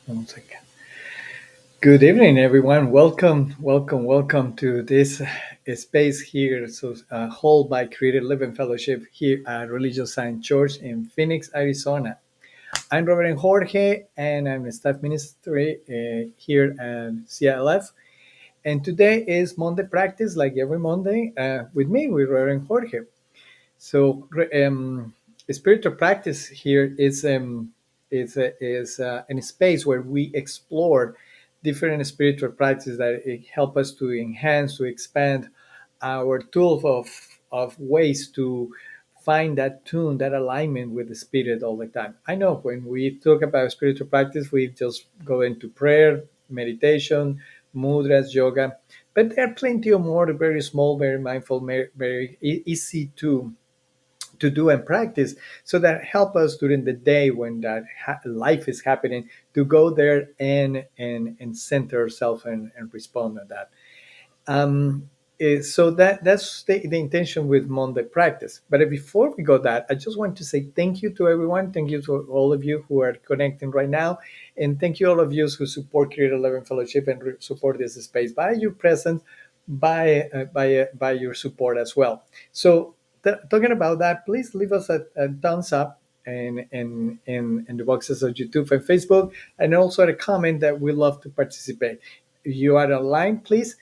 One second. Good evening, everyone. Welcome to this space here. Held by Creative Living Fellowship here at Religious Science Church in Phoenix, Arizona. I'm Reverend Jorge, and I'm a staff ministry here at CLF. And today is Monday practice, like every Monday, with Reverend Jorge. So, spiritual practice here is a space where we explore different spiritual practices that help us to enhance, to expand our tools of ways to find that tune, that alignment with the spirit all the time. I know when we talk about spiritual practice, we just go into prayer, meditation, mudras, yoga, but there are plenty of more very small, very mindful, very easy to do and practice so that help us during the day when that life is happening to go there and center ourselves and respond to that. So that's the intention with Monday practice. But before we go that, I just want to say thank you to everyone. Thank you to all of you who are connecting right now, and thank you all of you who support Creative Living Fellowship and support this space by your presence, by your support as well. So talking about that, please leave us a thumbs up in the boxes of YouTube and Facebook, and also a comment that we love to participate. If you are online, please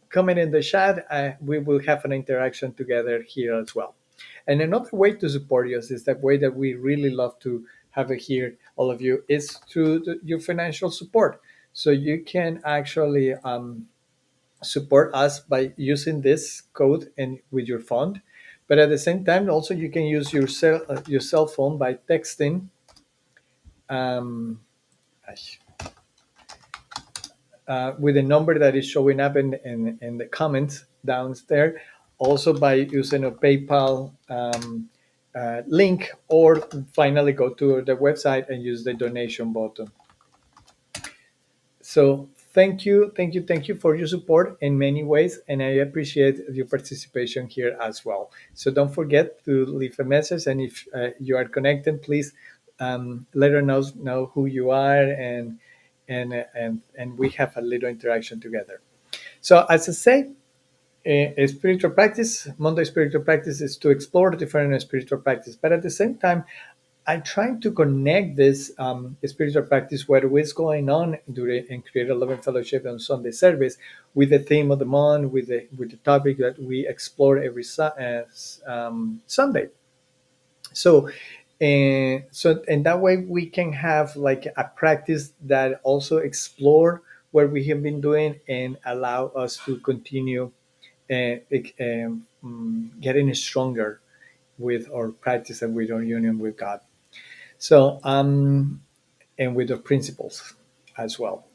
comment in the chat. We will have an interaction together here as well. And another way to support us is that way that we really love to have it here, all of you, is through your financial support. So you can actually support us by using this code and with your phone. But at the same time, also you can use your cell phone by texting. Um, with the number that is showing up in the comments down there, also by using a PayPal link, or finally go to the website and use the donation button. So thank you for your support in many ways, and I appreciate your participation here as well. So don't forget to leave a message, and if you are connected, please let us know who you are, and we have a little interaction together. So as I say, a spiritual practice, Monday spiritual practice is to explore different spiritual practice, but at the same time, I'm trying to connect this spiritual practice, what is going on during in Creative Living Fellowship and Sunday service, with the theme of the month, with the topic that we explore every Sunday. So, and that way we can have like a practice that also explore what we have been doing and allow us to continue getting stronger with our practice and with our union with God. So, and with the principles as well.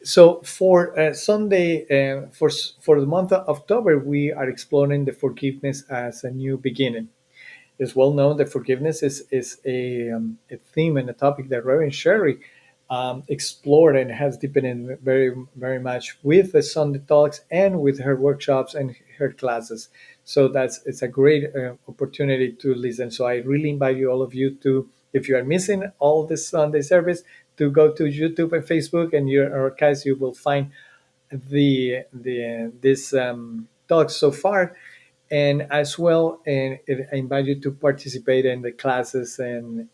So for Sunday, for the month of October, we are exploring the forgiveness as a new beginning. It's well known that forgiveness is a theme and a topic that Reverend Sherry explored and has deepened in very much with the Sunday talks and with her workshops and her classes. So it's a great opportunity to listen. So I really invite you, all of you, to, if you are missing all this Sunday service, to go to YouTube and Facebook and your archives. You will find the this talks so far, and as well, and I invite you to participate in the classes and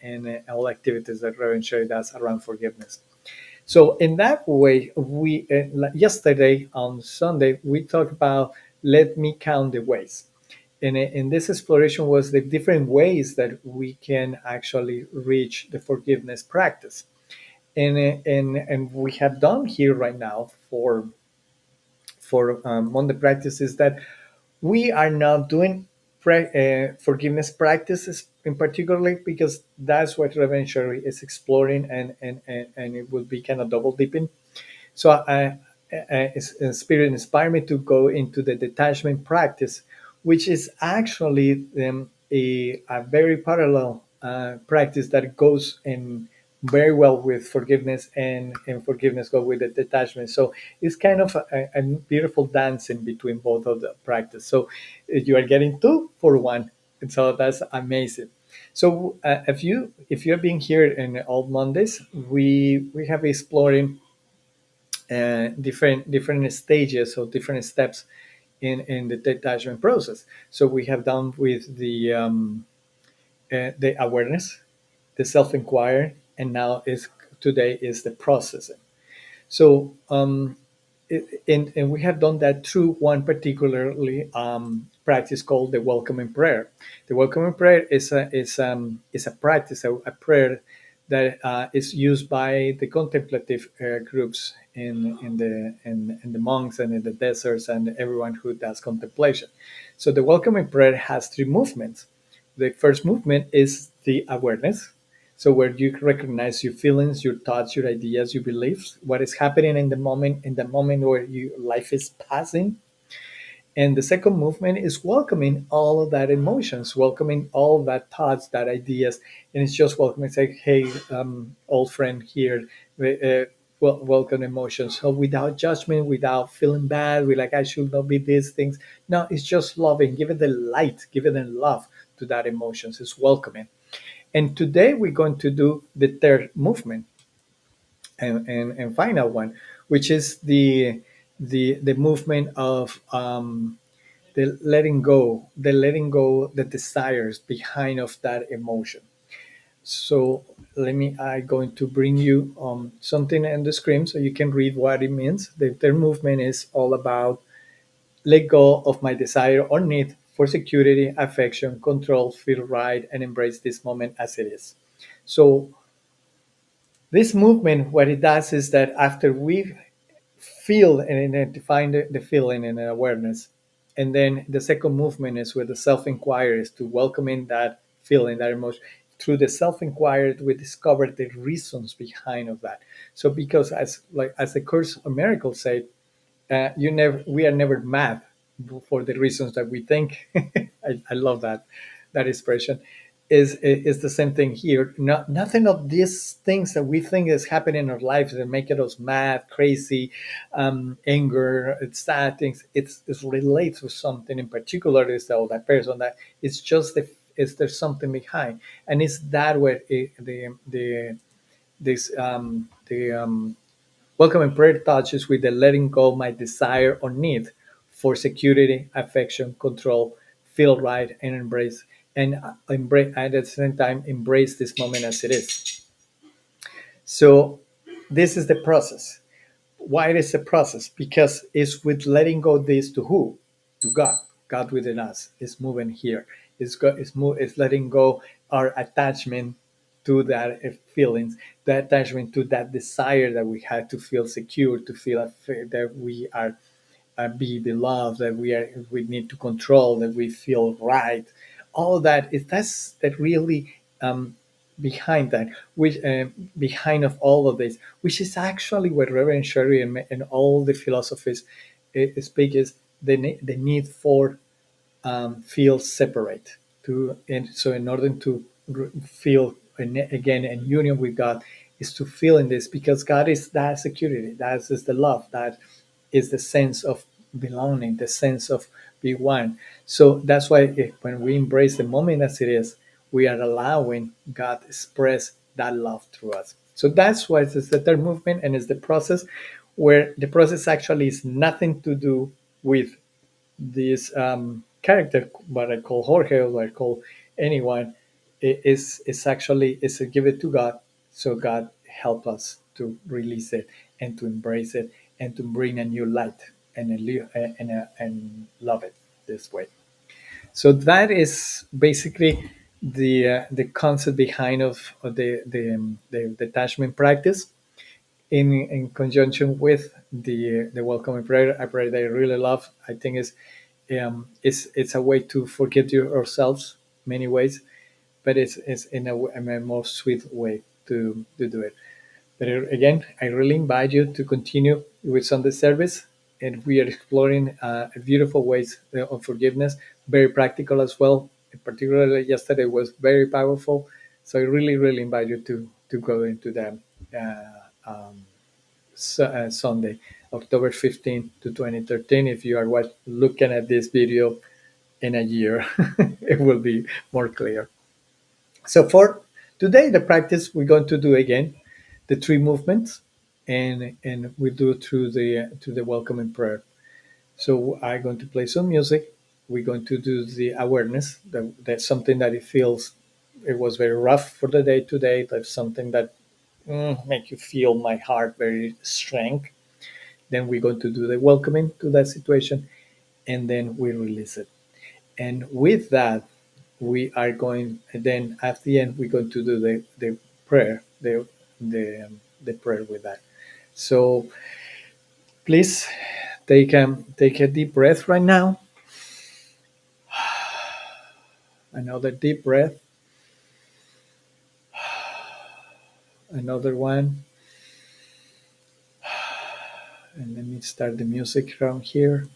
all activities that Reverend Sherry does around forgiveness. So in that way, we yesterday on Sunday we talked about let me count the ways, and in this exploration was the different ways that we can actually reach the forgiveness practice, and we have done here right now for on the practices that we are not doing forgiveness practices in particularly, because that's what Reverend Sherry is exploring, and it will be kind of double dipping. So Spirit inspired me to go into the detachment practice, which is actually a very parallel practice that goes in very well with forgiveness, and forgiveness go with the detachment. So it's kind of a beautiful dance in between both of the practice. So you are getting two for one, and so that's amazing. So if you're being here in all Mondays, we have exploring different stages or different steps in the detachment process. So we have done with the awareness, the self inquiry, and now is today is the processing. So and we have done that through one particularly practice called the welcoming prayer. The welcoming prayer is a practice, a prayer that is used by the contemplative groups in the monks and in the deserts and everyone who does contemplation. So the welcoming prayer has three movements. The first movement is the awareness, so where you recognize your feelings, your thoughts, your ideas, your beliefs, what is happening in the moment where your life is passing. And the second movement is welcoming all of that emotions, welcoming all of that thoughts, that ideas, and it's just welcoming, say, hey, old friend here, welcome emotions. So without judgment, without feeling bad, we like I should not be these things. No, it's just loving, give it the light, give it the love to that emotions. It's welcoming. And today we're going to do the third movement and final one, which is the movement of the letting go, the desires behind of that emotion. So I'm going to bring you something on the screen so you can read what it means. The third movement is all about let go of my desire or need for security, affection, control, feel right, and embrace this moment as it is. So this movement, what it does is that after we feel and identify the feeling and awareness, and then the second movement is with the self-inquiry, is to welcoming that feeling, that emotion. Through the self-inquiry, we discover the reasons behind of that. So because as the Course of Miracles say, we are never mad for the reasons that we think. I love that expression. Is the same thing here. Nothing of these things that we think is happening in our lives that make us mad, crazy, anger, sad things. It's relates to something in particular. Is that person that it's just is there something behind, and it's that where the welcome and prayer touches with the letting go my desire or need for security, affection, control, feel right, and embrace at the same time embrace this moment as it is. So this is the process. Why it is a process? Because it's with letting go this to who? To God. God within us is moving here. It's letting go our attachment to that feelings, the attachment to that desire that we had to feel secure, to feel that we are be beloved, that we need to control, that we feel right. All that is that really behind that, which behind of all of this, which is actually what Reverend Sherry and all the philosophies speak is the need for feel separate to and so in order to feel again in union with God is to feel in this because God is that security, that is the love, that is the sense of belonging, the sense of be one. So that's why when we embrace the moment as it is, we are allowing God to express that love through us. So that's why it's the third movement, and it's the process where the process actually is nothing to do with this character, what I call Jorge or what I call anyone, is actually is to give it to God, so God help us to release it and to embrace it and to bring a new light and and love it this way. So that is basically the concept behind of the detachment practice in conjunction with the welcoming prayer. A prayer that I really love. I think it's a way to forgive ourselves many ways, but it's in a more sweet way to do it. But again, I really invite you to continue with Sunday service, and we are exploring beautiful ways of forgiveness, very practical as well. Particularly yesterday was very powerful, so I really invite you to go into that. Sunday, October 15th to 2013. If you are looking at this video in a year, it will be more clear. So for today, the practice we're going to do again the three movements, and we do through the welcoming prayer. So I'm going to play some music. We're going to do the awareness. That's something that it feels it was very rough for the day today. That's something that make you feel my heart very strong. Then we're going to do the welcoming to that situation, and then we release it. And with that, we are going. And then at the end, we're going to do the prayer, the prayer with that. So please take a deep breath right now. Another deep breath. Another one. And let me start the music around here.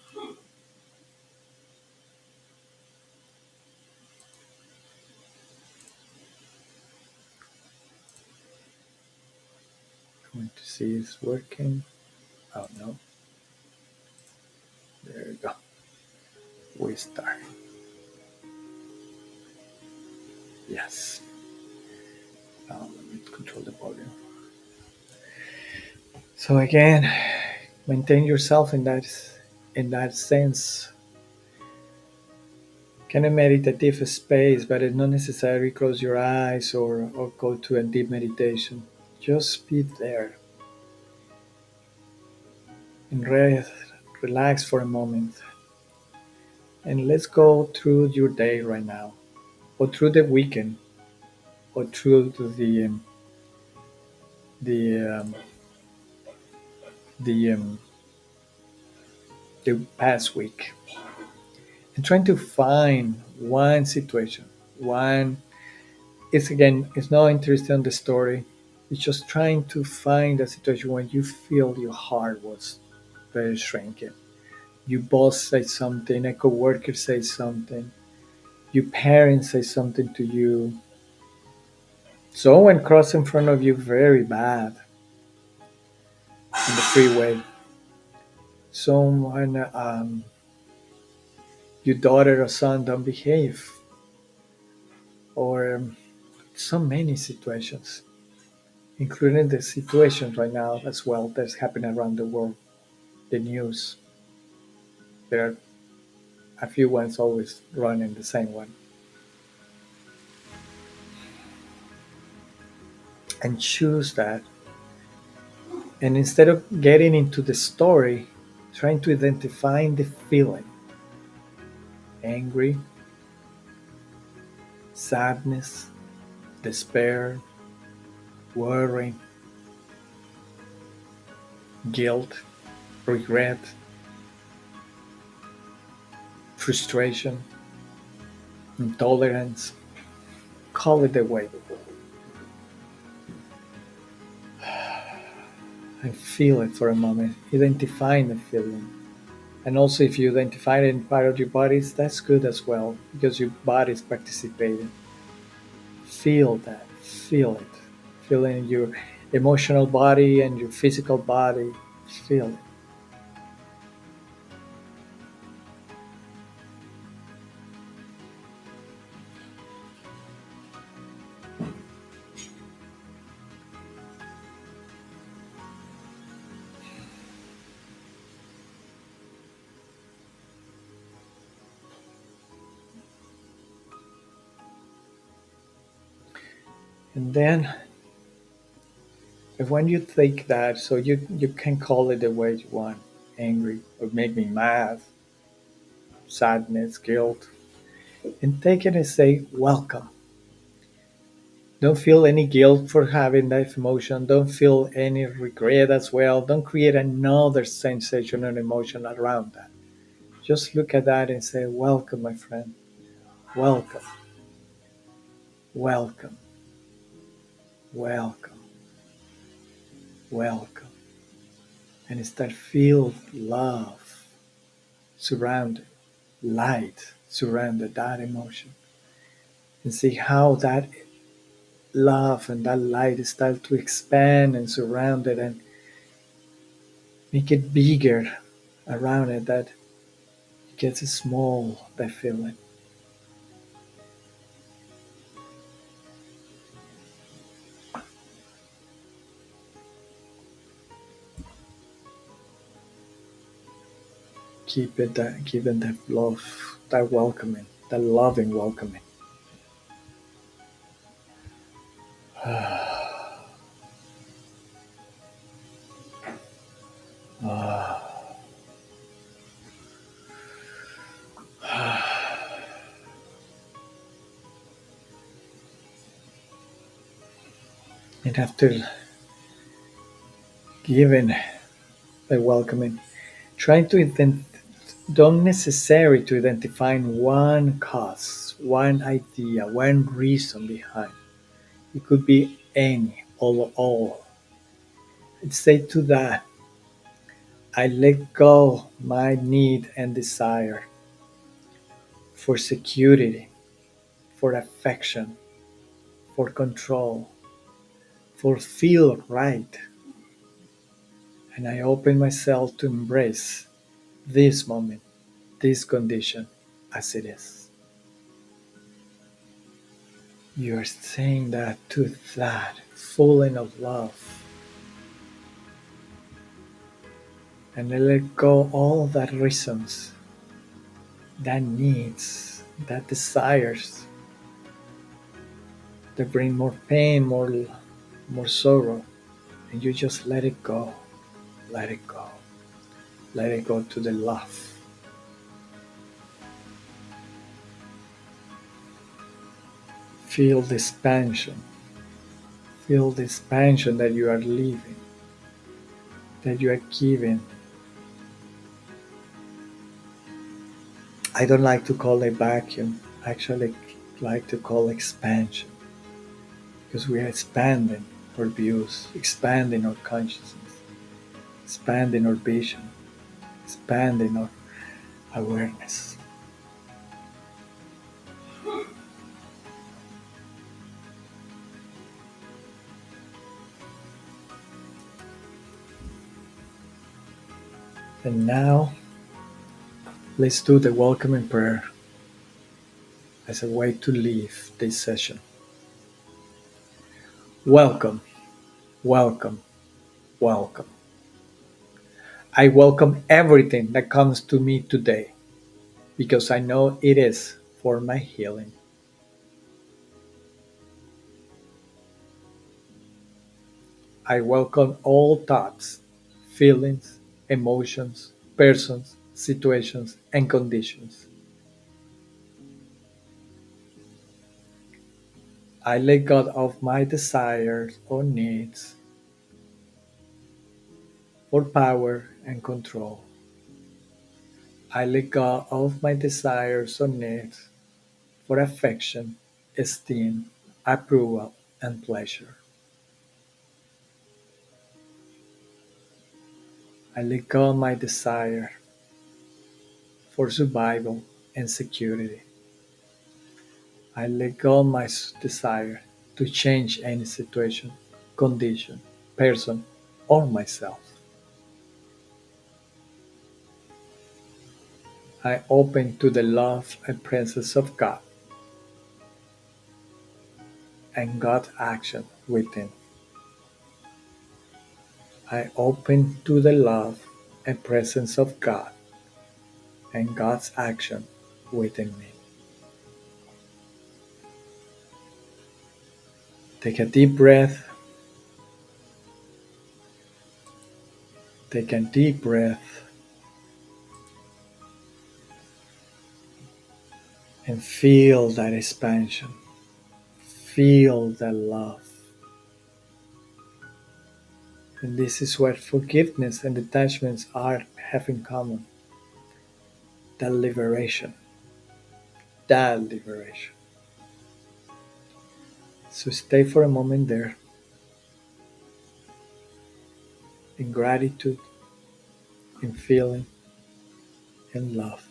I'm going to see if it's working. Oh no. There we go. We start. Yes. Now let me control the volume. So again, maintain yourself in that sense. Kind of meditative space, but it's not necessarily close your eyes or go to a deep meditation. Just be there and relax for a moment. And let's go through your day right now, or through the weekend, or through the um, the um, the past week, and trying to find one situation. One it's again, it's not interested in the story. It's just trying to find a situation when you feel your heart was very shrinking. Your boss says something, a coworker says something, your parents say something to you, someone crossed in front of you very bad in the freeway, someone, your daughter or son don't behave, or so many situations, including the situation right now as well that's happening around the world, the news. There are a few ones always running the same one. And choose that. And instead of getting into the story, trying to identify the feeling angry, sadness, despair, worry, guilt, regret, frustration, intolerance. Call it away and feel it for a moment, identifying the feeling. And also, if you identify it in part of your bodies, that's good as well because your body is participating. Feel that, feel it, feel it in your emotional body and your physical body. Feel it. And then, if when you think that, so you can call it the way you want, angry, or make me mad, sadness, guilt, and take it and say, welcome. Don't feel any guilt for having that emotion. Don't feel any regret as well. Don't create another sensation or emotion around that. Just look at that and say, welcome, my friend. Welcome, welcome, welcome, welcome. And start feel love surrounded, light surrounded that emotion. And see how that love and that light start to expand and surround it and make it bigger around it, that it gets small, that feeling. Give them that love, that welcoming, that loving welcoming. And after giving the welcoming, trying to don't necessary to identify one cause, one idea, one reason behind. It could be any, all. I'd say to that, I let go my need and desire for security, for affection, for control, for feel right, and I open myself to embrace this moment, this condition as it is. You are saying that to that, falling of love, and I let go all that reasons, that needs, that desires that bring more pain, more sorrow, and you just let it go, let it go, let it go to the love. Feel the expansion, feel the expansion that you are living, that you are giving. I don't like to call it vacuum. I actually like to call expansion because we are expanding our views, expanding our consciousness, expanding our vision, expanding our awareness. And now let's do the welcoming prayer as a way to leave this session. Welcome, welcome, welcome. I welcome everything that comes to me today because I know it is for my healing. I welcome all thoughts, feelings, emotions, persons, situations, and conditions. I let go of my desires or needs for power and control. I let go of my desires or needs for affection, esteem, approval, and pleasure. I let go of my desire for survival and security. I let go of my desire to change any situation, condition, person, or myself. I open to the love and presence of God and God's action within. I open to the love and presence of God and God's action within me. Take a deep breath. Take a deep breath and feel that expansion. Feel that love. And this is what forgiveness and detachments are have in common. That liberation. That liberation. So stay for a moment there in gratitude, in feeling, in love.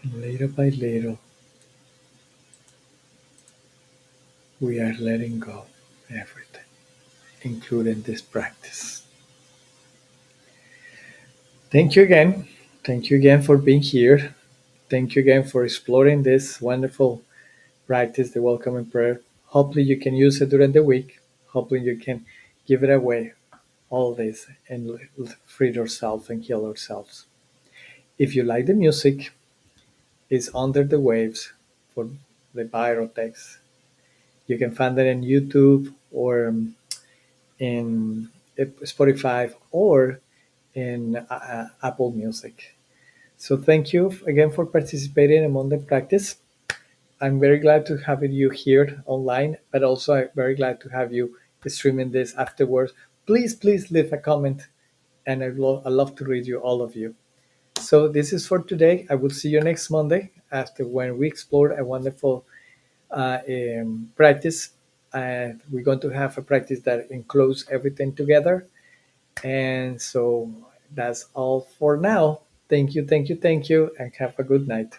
And little by little, we are letting go everything, including this practice. Thank you again. Thank you again for being here. Thank you again for exploring this wonderful practice, the welcoming prayer. Hopefully, you can use it during the week. Hopefully, you can give it away, all this, and free yourself and heal ourselves. If you like the music, it's Under the Waves for the Byrotex. You can find it in YouTube or in Spotify or in Apple Music. So thank you again for participating in Monday Practice. I'm very glad to have you here online, but also I'm very glad to have you streaming this afterwards. Please leave a comment, and I love to read you all of you. So this is for today. I will see you next Monday after when we explore a wonderful practice. We're going to have a practice that includes everything together. And so that's all for now. Thank you, and have a good night.